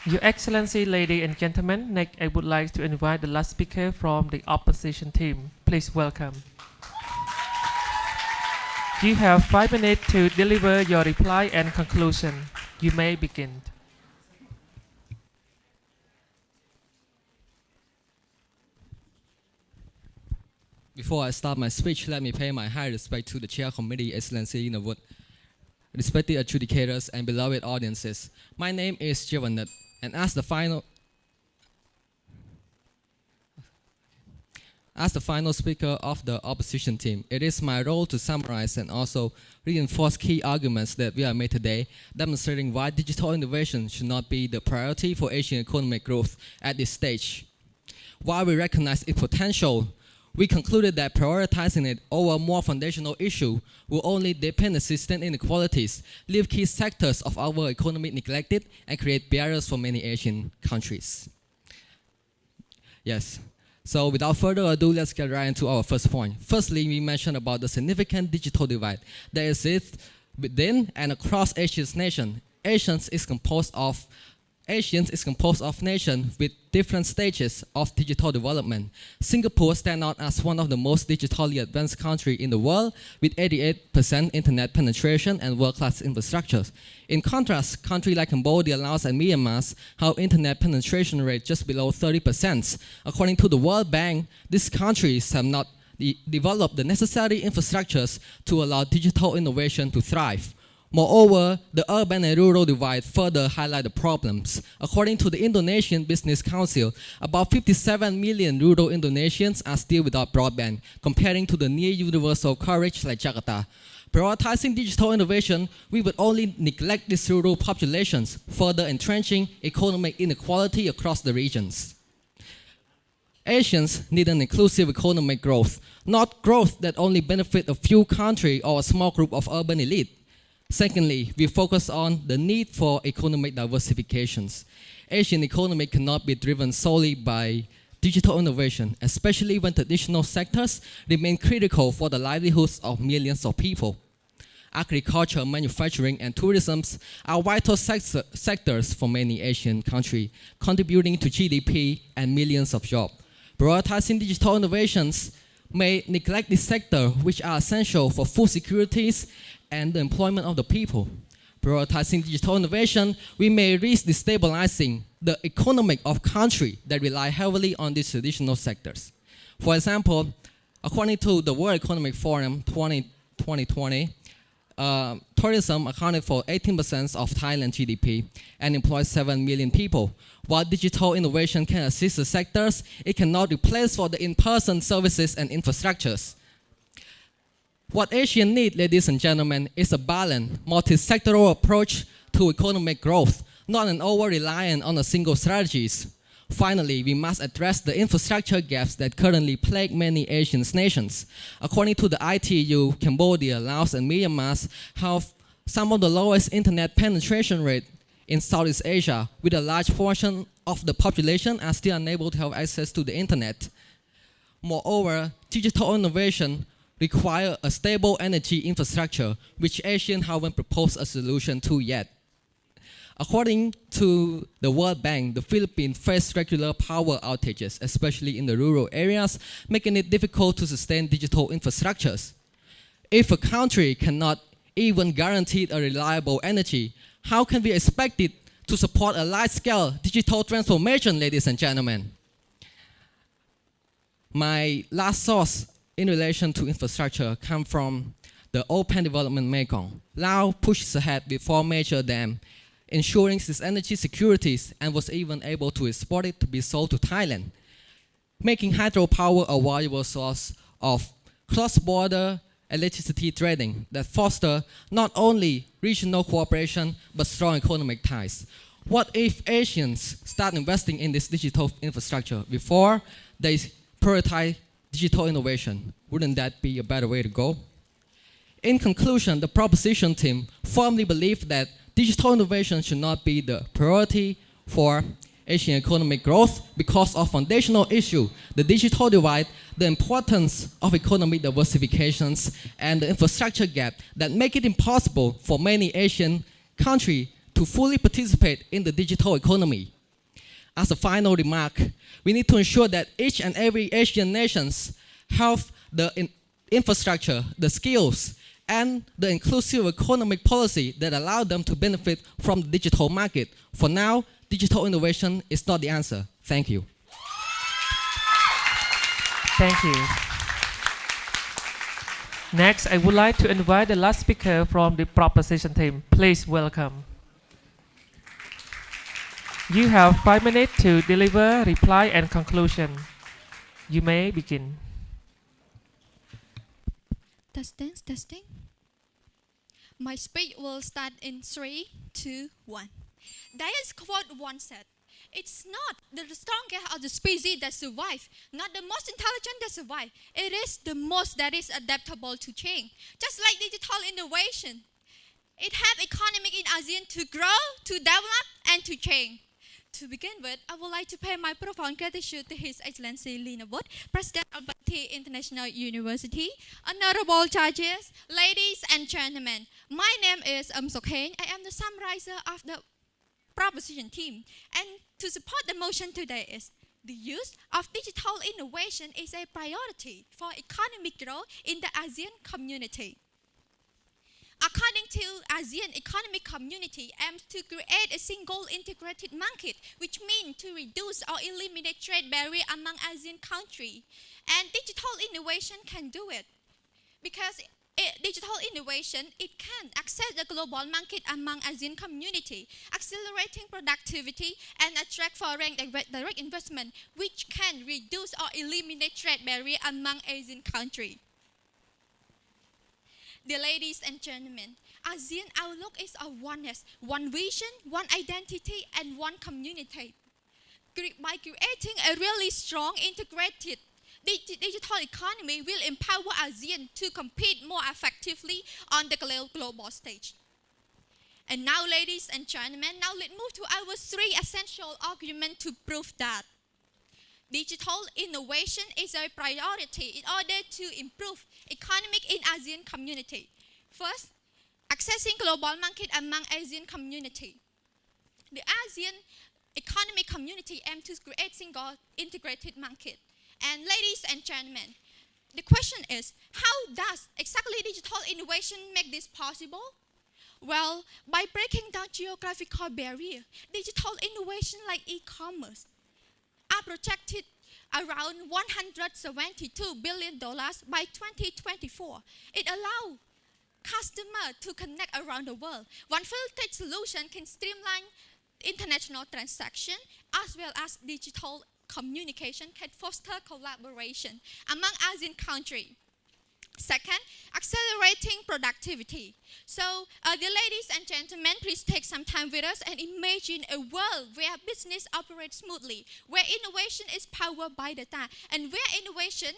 Your Excellency, ladies and gentlemen, next I would like to invite the last speaker from the opposition team. Please welcome. You have 5 minutes to deliver your reply and conclusion. You may begin. Before I start my speech, let me pay my high respect to the Chair Committee, Excellency Inawut, respected adjudicators and beloved audiences. My name is Jivanat, and as the final speaker of the opposition team, it is my role to summarize and also reinforce key arguments that we have made today, demonstrating why digital innovation should not be the priority for Asian economic growth at this stage. While we recognize its potential, we concluded that prioritizing it over a more foundational issue will only deepen existing inequalities, leave key sectors of our economy neglected, and create barriers for many Asian countries. Yes. So without further ado, let's get right into our first point. Firstly, we mentioned about the significant digital divide that exists within and across Asia's nation. Asians is composed of nations with different stages of digital development. Singapore stands out as one of the most digitally advanced countries in the world, with 88% internet penetration and world-class infrastructures. In contrast, countries like Cambodia, Laos, and Myanmar have internet penetration rate just below 30%. According to the World Bank, these countries have not developed the necessary infrastructures to allow digital innovation to thrive. Moreover, the urban and rural divide further highlight the problems. According to the Indonesian Business Council, about 57 million rural Indonesians are still without broadband, comparing to the near universal coverage like Jakarta. Prioritizing digital innovation, we would only neglect these rural populations, further entrenching economic inequality across the regions. Asians need an inclusive economic growth, not growth that only benefits a few countries or a small group of urban elite. Secondly, we focus on the need for economic diversifications. Asian economy cannot be driven solely by digital innovation, especially when traditional sectors remain critical for the livelihoods of millions of people. Agriculture, manufacturing, and tourism are vital sectors for many Asian countries, contributing to GDP and millions of jobs. Prioritizing digital innovations may neglect this sector, which are essential for food securities and the employment of the people. Prioritizing digital innovation, we may risk destabilizing the economic of countries that rely heavily on these traditional sectors. For example, according to the World Economic Forum 2020, tourism accounted for 18% of Thailand GDP and employs 7 million people. While digital innovation can assist the sectors, it cannot replace for the in-person services and infrastructures. What Asia needs, ladies and gentlemen, is a balanced, multi-sectoral approach to economic growth, not an over-reliance on a single strategies. Finally, we must address the infrastructure gaps that currently plague many Asian nations. According to the ITU, Cambodia, Laos, and Myanmar have some of the lowest internet penetration rate in Southeast Asia, with a large portion of the population are still unable to have access to the internet. Moreover, digital innovation require a stable energy infrastructure, which Asians haven't proposed a solution to yet. According to the World Bank, the Philippines face regular power outages, especially in the rural areas, making it difficult to sustain digital infrastructures. If a country cannot even guarantee a reliable energy, how can we expect it to support a large-scale digital transformation, ladies and gentlemen? My last source in relation to infrastructure come from the Open Development Mekong. Laos pushes ahead with 4 major dams, ensuring its energy security, and was even able to export it to be sold to Thailand, making hydropower a valuable source of cross-border electricity trading that foster not only regional cooperation but strong economic ties. What if Asians start investing in this digital infrastructure before they prioritize digital innovation? Wouldn't that be a better way to go? In conclusion, the proposition team firmly believe that digital innovation should not be the priority for Asian economic growth because of foundational issue, the digital divide, the importance of economic diversifications, and the infrastructure gap that make it impossible for many Asian countries to fully participate in the digital economy. As a final remark, we need to ensure that each and every Asian nations have the infrastructure, the skills, and the inclusive economic policy that allow them to benefit from the digital market. For now, digital innovation is not the answer. Thank you. Thank you. Next, I would like to invite the last speaker from the proposition team. Please welcome. You have 5 minutes to deliver reply and conclusion. You may begin. Testing. My speech will start in 3, 2, 1. There is quote one said, "It's not the strongest of the species that survive, not the most intelligent that survive. It is the most that is adaptable to change." Just like digital innovation, it helps economic in ASEAN to grow, to develop, and to change. To begin with, I would like to pay my profound gratitude to His Excellency Lina Wood, President of BELTEI International University, honorable judges, ladies and gentlemen. My name is Sok Heng. I am the summarizer of the proposition team. And to support the motion today is the use of digital innovation is a priority for economic growth in the ASEAN community. According to ASEAN Economic Community aims to create a single integrated market, which means to reduce or eliminate trade barrier among ASEAN countries. And digital innovation can do it. Because digital innovation, it can access the global market among ASEAN community, accelerating productivity and attract foreign direct investment, which can reduce or eliminate trade barrier among ASEAN countries. Dear ladies and gentlemen, ASEAN outlook is a oneness, one vision, one identity, and one community. By creating a really strong, integrated digital economy will empower ASEAN to compete more effectively on the global stage. And now, ladies and gentlemen, now let's move to our 3 essential arguments to prove that digital innovation is a priority in order to improve economic in ASEAN community. First, accessing global market among ASEAN community. The ASEAN economic community aims to create single integrated market. And ladies and gentlemen, the question is, how does exactly digital innovation make this possible? Well, by breaking down geographical barriers, digital innovation like e-commerce are projected around $172 billion by 2024. It allows customers to connect around the world. One full-tech solution can streamline international transactions as well as digital communication can foster collaboration among ASEAN countries. Second, accelerating productivity. So, dear ladies and gentlemen, please take some time with us and imagine a world where business operates smoothly, where innovation is powered by data, and where innovation,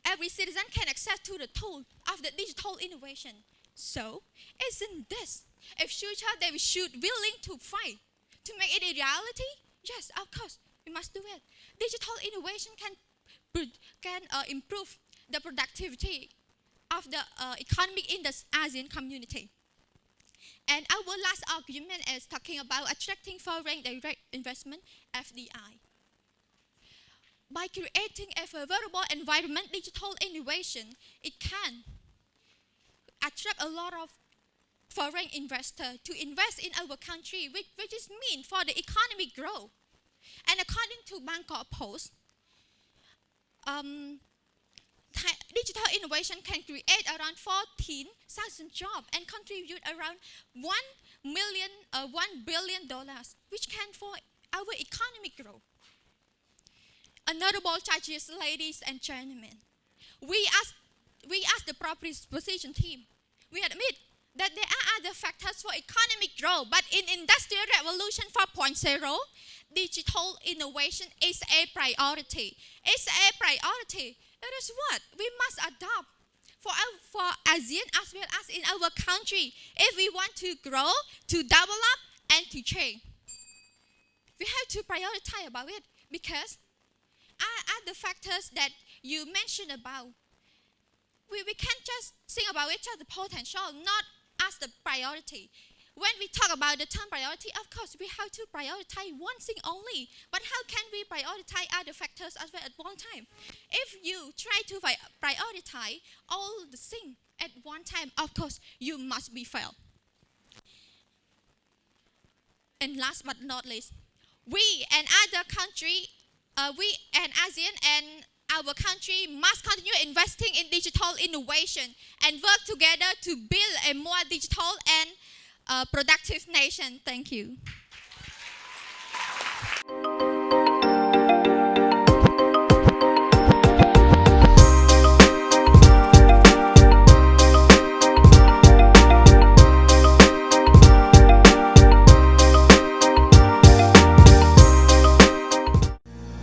every citizen can access to the tool of the digital innovation. So, isn't this a future that we should willing to fight to make it a reality? Yes, of course, we must do it. Digital innovation can improve the productivity of the economy in the ASEAN community. And our last argument is talking about attracting foreign direct investment, FDI. By creating a favorable environment, digital innovation, it can attract a lot of foreign investors to invest in our country, which is mean for the economic growth. And according to Bangkok Post, digital innovation can create around 14,000 jobs and contribute around $1 billion, which can for our economic growth. Honorable judges, ladies and gentlemen, we as the proposition team, we admit that there are other factors for economic growth, but in Industrial Revolution 4.0, digital innovation is a priority. It's a priority. That is what we must adopt for ASEAN as well as in our country if we want to grow, to develop, and to change. We have to prioritize about it because the factors that you mentioned about, we can't just think about it as the potential, not as the priority. When we talk about the term priority, of course, we have to prioritize one thing only. But how can we prioritize other factors as well at one time? If you try to prioritize all the things at one time, of course, you must be failed. And last but not least, we and other country, we and ASEAN and our country must continue investing in digital innovation and work together to build a more digital and productive nation. Thank you.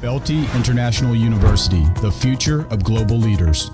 BELTEI International University, the future of global leaders.